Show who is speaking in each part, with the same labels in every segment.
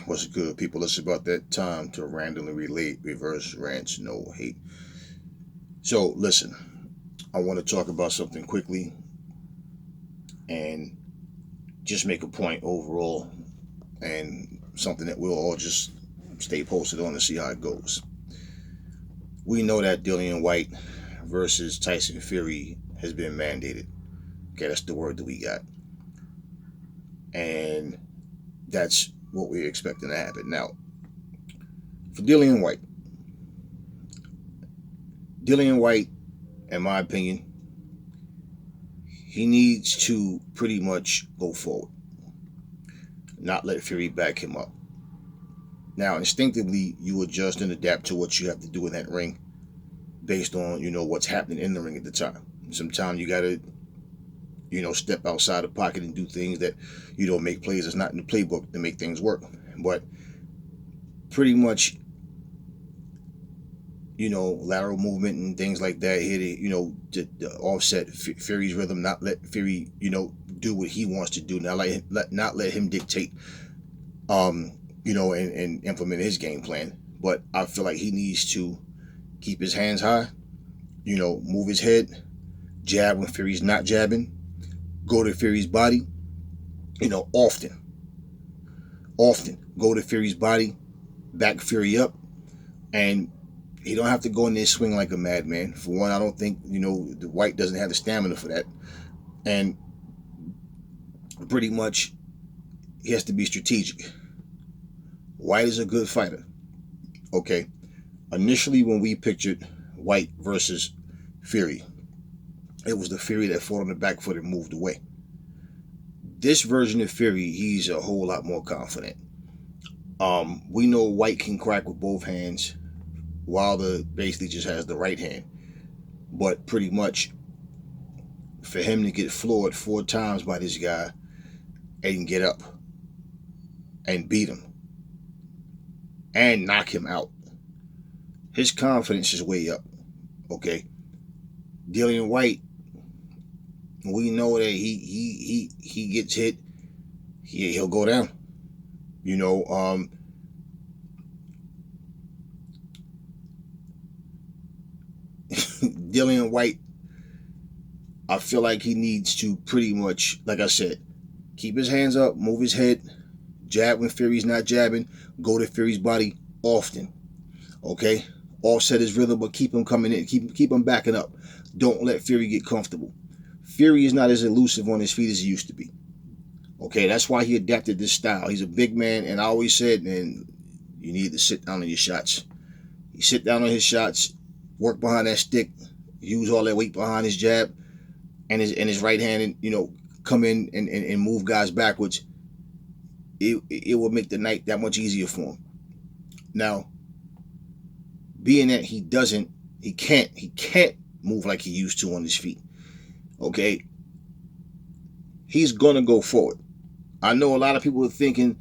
Speaker 1: What's good, people? It's about that time to randomly relate, reverse rants, no hate. So, listen, I want to talk about something quickly and just make a point overall and something that we'll all just stay posted on to see how it goes. We know that Dillian Whyte versus Tyson Fury has been mandated. Okay, that's the word that we got. And that's what we're expecting to happen. Now, for Dillian Whyte, in my opinion, he needs to pretty much go forward, not let Fury back him up. Now, instinctively, you adjust and adapt to what you have to do in that ring based on, what's happening in the ring at the time. Sometimes you got to, step outside the pocket and do things that, make plays that's not in the playbook to make things work. But pretty much, lateral movement and things like that here to offset Fury's rhythm, not let Fury, do what he wants to do. Not let him dictate, and implement his game plan. But I feel like he needs to keep his hands high, move his head, jab when Fury's not jabbing, go to Fury's body, often. Often go to Fury's body, back Fury up, and he don't have to go in there swing like a madman. For one, I don't think, the Whyte doesn't have the stamina for that. And pretty much, he has to be strategic. Whyte is a good fighter. Okay. Initially, when we pictured Whyte versus Fury, it was the Fury that fought on the back foot and moved away. This version of Fury, he's a whole lot more confident. We know Whyte can crack with both hands. Wilder basically just has the right hand. But pretty much, for him to get floored 4 times by this guy and get up and beat him and knock him out, his confidence is way up. Okay, Dillian Whyte, we know that he gets hit, he'll go down. Dillian Whyte, I feel like he needs to pretty much, like I said, keep his hands up, move his head, jab when Fury's not jabbing, go to Fury's body often. Okay? Offset his rhythm, but keep him coming in, keep him backing up. Don't let Fury get comfortable. Fury is not as elusive on his feet as he used to be. Okay, that's why he adapted this style. He's a big man, and I always said, man, you need to sit down on your shots. You sit down on his shots, work behind that stick, use all that weight behind his jab and his right hand, and come in and move guys backwards. It will make the night that much easier for him. Now, being that he can't move like he used to on his feet. Okay, he's gonna go forward. I know a lot of people are thinking,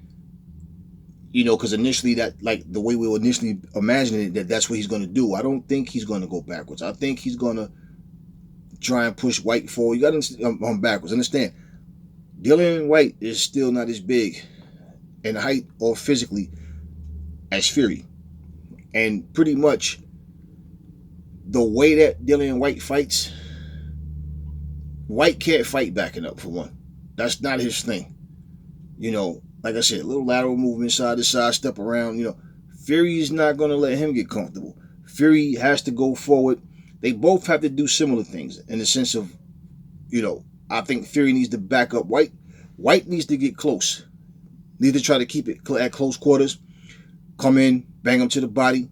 Speaker 1: because initially that, like the way we were initially imagining it, that's what he's going to do. I don't think he's going to go backwards. I think he's going to try and push Whyte forward. You got to backwards. Understand, Dillian Whyte is still not as big in height or physically as Fury. And pretty much the way that Dillian Whyte fights, Whyte can't fight backing up, for one. That's not his thing. Like I said, little lateral movement, side to side, step around. Fury's not going to let him get comfortable. Fury has to go forward. They both have to do similar things in the sense of, I think Fury needs to back up Whyte. Whyte needs to get close. Need to try to keep it at close quarters. Come in, bang him to the body.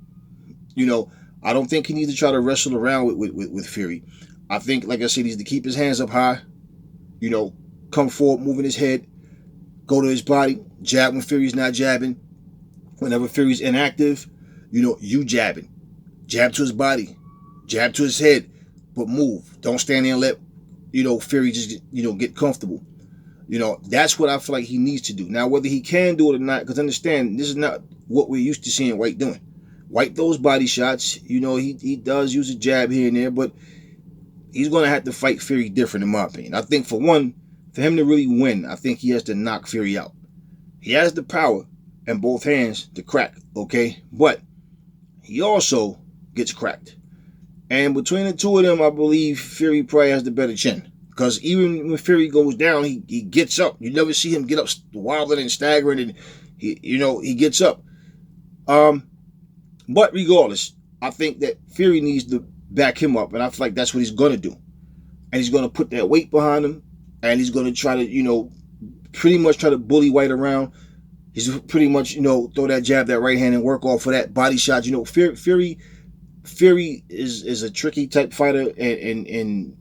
Speaker 1: I don't think he needs to try to wrestle around with Fury. I think, like I said, he needs to keep his hands up high. Come forward, moving his head. Go to his body, jab when Fury's not jabbing. Whenever Fury's inactive, you jabbing. Jab to his body, jab to his head, but move. Don't stand there and let, Fury just, get comfortable. That's what I feel like he needs to do. Now, whether he can do it or not, because understand, this is not what we're used to seeing Whyte doing. Whyte throws body shots. He does use a jab here and there, but he's going to have to fight Fury different, in my opinion. I think, for one, for him to really win, I think he has to knock Fury out. He has the power. and both hands to crack, okay? But he also gets cracked. And between the two of them, I believe Fury probably has the better chin. Because even when Fury goes down, he gets up. You never see him get up wilding and staggering, and he gets up. But regardless, I think that Fury needs to back him up, and I feel like that's what he's gonna do. And he's gonna put that weight behind him, and he's gonna try to, pretty much try to bully Whyte around. He's pretty much, throw that jab, that right hand, and work off for that body shot. Fury is a tricky type fighter, and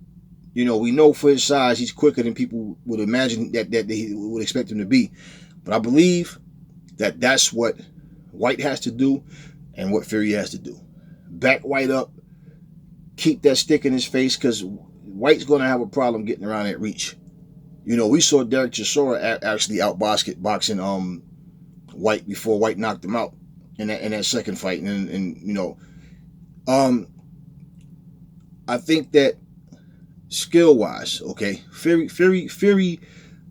Speaker 1: we know for his size, he's quicker than people would imagine that they would expect him to be. But I believe that that's what Whyte has to do and what Fury has to do. Back Whyte up, keep that stick in his face, because Whyte's going to have a problem getting around that reach. We saw Derek Chisora actually out boxing Whyte before Whyte knocked him out in that second fight, and I think that skill wise, okay, Fury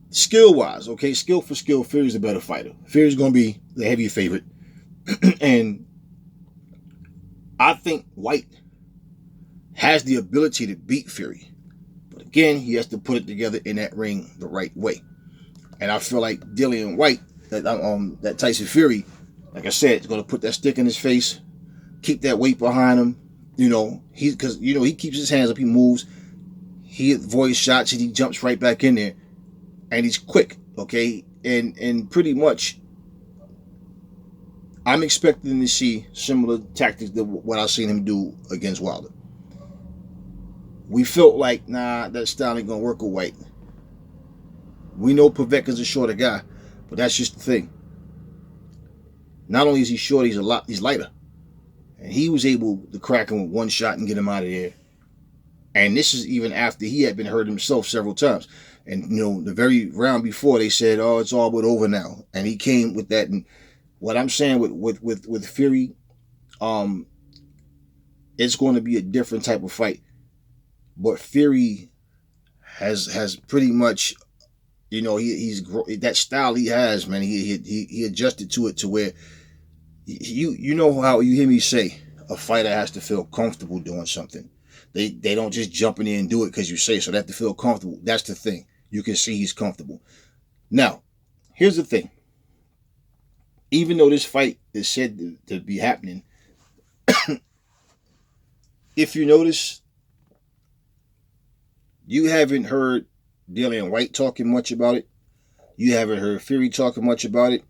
Speaker 1: skill wise, okay, skill for skill, Fury's a better fighter. Fury's going to be the heavier favorite, and I think Whyte has the ability to beat Fury. But again, he has to put it together in that ring the right way. And I feel like Dillian Whyte, that Tyson Fury, like I said, is going to put that stick in his face, keep that weight behind him. He keeps his hands up, he moves, he avoids shots, and he jumps right back in there, and he's quick, okay? And pretty much, I'm expecting to see similar tactics to what I've seen him do against Wilder. We felt like, nah, that style ain't gonna work with Whyte. We know Povetkin's a shorter guy, but that's just the thing. Not only is he short, he's lighter. And he was able to crack him with one shot and get him out of there. And this is even after he had been hurt himself several times. And, the very round before, they said, oh, it's all but over now. And he came with that. And what I'm saying with Fury, it's going to be a different type of fight. But Fury has pretty much, he's that style he has, man. He adjusted to it to where you know how you hear me say a fighter has to feel comfortable doing something. They don't just jump in there and do it because you say so. They have to feel comfortable. That's the thing. You can see he's comfortable. Now, here's the thing. Even though this fight is said to be happening, if you notice, you haven't heard Dillian Whyte talking much about it. You haven't heard Fury talking much about it.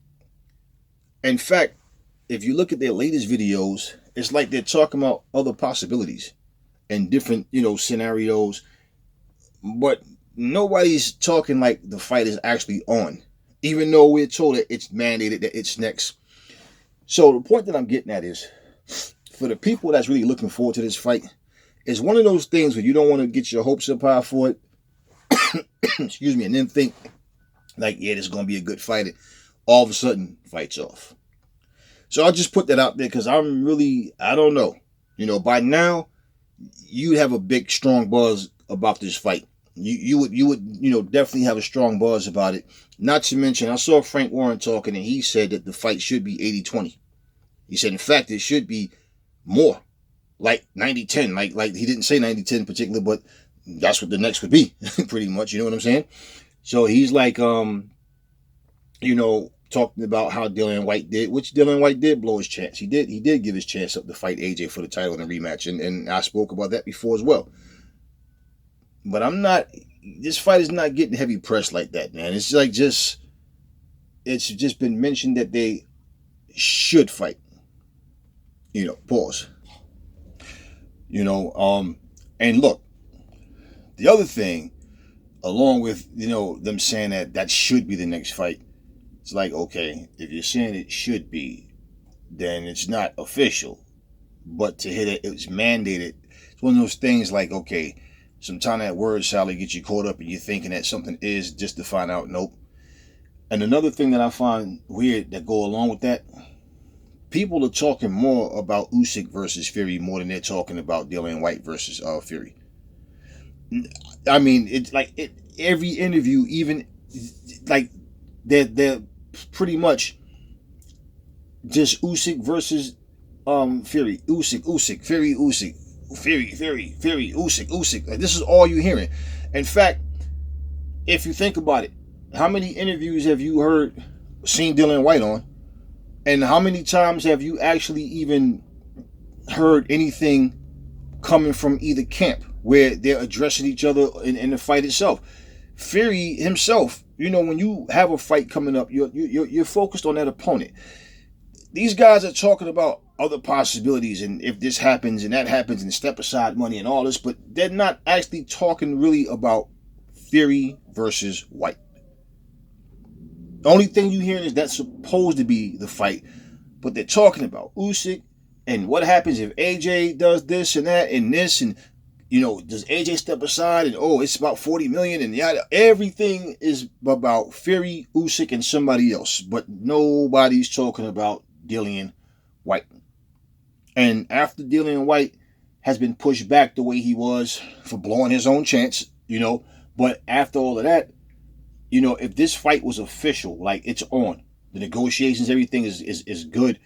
Speaker 1: In fact, if you look at their latest videos, it's like they're talking about other possibilities and different, scenarios. But nobody's talking like the fight is actually on, even though we're told that it's mandated that it's next. So the point that I'm getting at is, for the people that's really looking forward to this fight, it's one of those things where you don't want to get your hopes up high for it, excuse me, and then think like, yeah, this is going to be a good fight. All of a sudden, fight's off. So I'll just put that out there because I don't know. By now, you'd have a big, strong buzz about this fight. You would definitely have a strong buzz about it. Not to mention, I saw Frank Warren talking, and he said that the fight should be 80-20. He said, in fact, it should be more, like 90-10. Like he didn't say 90-10 in particular, but that's what the next would be, pretty much. You know what I'm saying? So he's like, talking about how Dillian Whyte did, which Dillian Whyte did blow his chance. He did give his chance up to fight AJ for the title in a rematch, and I spoke about that before as well. But this fight is not getting heavy press like that, man. It's like it's just been mentioned that they should fight. Pause. And look, the other thing, along with, them saying that should be the next fight, it's like, okay, if you're saying it should be, then it's not official. But to hit it, it's mandated. It's one of those things like, okay, sometimes that word salad gets you caught up and you're thinking that something is just to find out, nope. And another thing that I find weird that go along with that, people are talking more about Usyk versus Fury more than they're talking about Dillian Whyte versus Fury. I mean, it's like every interview, even like they're pretty much just Usyk versus Fury, Usyk, Fury, Usyk, Fury, Usyk. Like, this is all you're hearing. In fact, if you think about it, how many interviews have you seen Dillian Whyte on? And how many times have you actually even heard anything coming from either camp where they're addressing each other in the fight itself? Fury himself, when you have a fight coming up, you're focused on that opponent. These guys are talking about other possibilities and if this happens and that happens and step aside money and all this, but they're not actually talking really about Fury versus Whyte. The only thing you hear is that's supposed to be the fight, but they're talking about Usyk and what happens if AJ does this and that and this and does AJ step aside and it's about 40 million and yada. Everything is about Fury, Usyk, and somebody else, but nobody's talking about Dillian Whyte. And after Dillian Whyte has been pushed back the way he was for blowing his own chance, but after all of that, if this fight was official, like it's on, the negotiations, everything is good,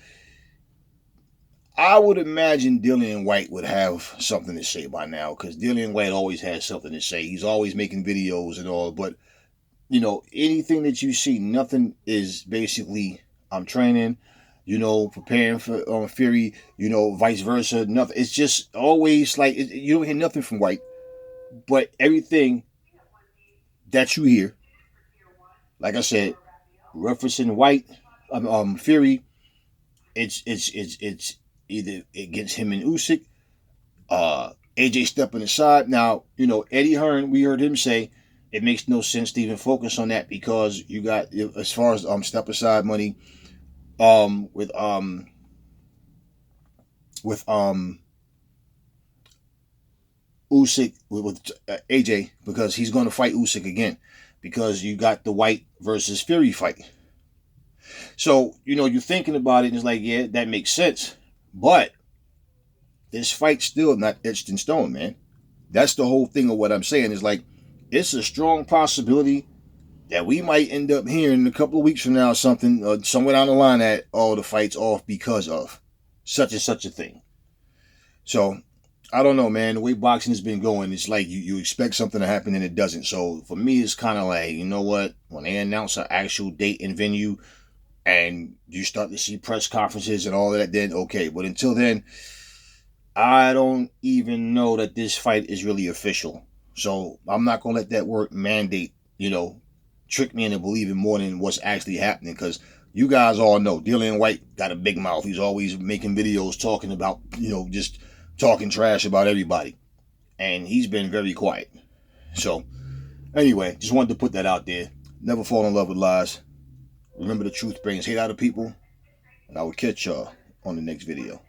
Speaker 1: I would imagine Dillian Whyte would have something to say by now, because Dillian Whyte always has something to say. He's always making videos and all, but anything that you see, nothing is basically I'm training, preparing for Fury, vice versa. Nothing. It's just always like you don't hear nothing from Whyte, but everything that you hear, like I said, referencing Whyte, Fury, it's either against him and Usyk, AJ stepping aside. Now, Eddie Hearn, we heard him say it makes no sense to even focus on that because you got, as far as step aside money, with Usyk with AJ, because he's going to fight Usyk again, because you got the Whyte versus Fury fight. So, you're thinking about it and it's like, yeah, that makes sense. But this fight's still not etched in stone, man. That's the whole thing of what I'm saying. Is like, it's a strong possibility that we might end up hearing a couple of weeks from now something, somewhere down the line, that, the fight's off because of such and such a thing. So, I don't know, man. The way boxing has been going, it's like you expect something to happen and it doesn't. So, for me, it's kind of like, you know what? When they announce an actual date and venue and you start to see press conferences and all of that, then okay. But until then, I don't even know that this fight is really official. So I'm not going to let that word mandate, trick me into believing more than what's actually happening. Because you guys all know Dillian Whyte got a big mouth. He's always making videos talking about, just talking trash about everybody. And he's been very quiet. So anyway, just wanted to put that out there. Never fall in love with lies. Remember, the truth brings hate out of people. And I will catch y'all on the next video.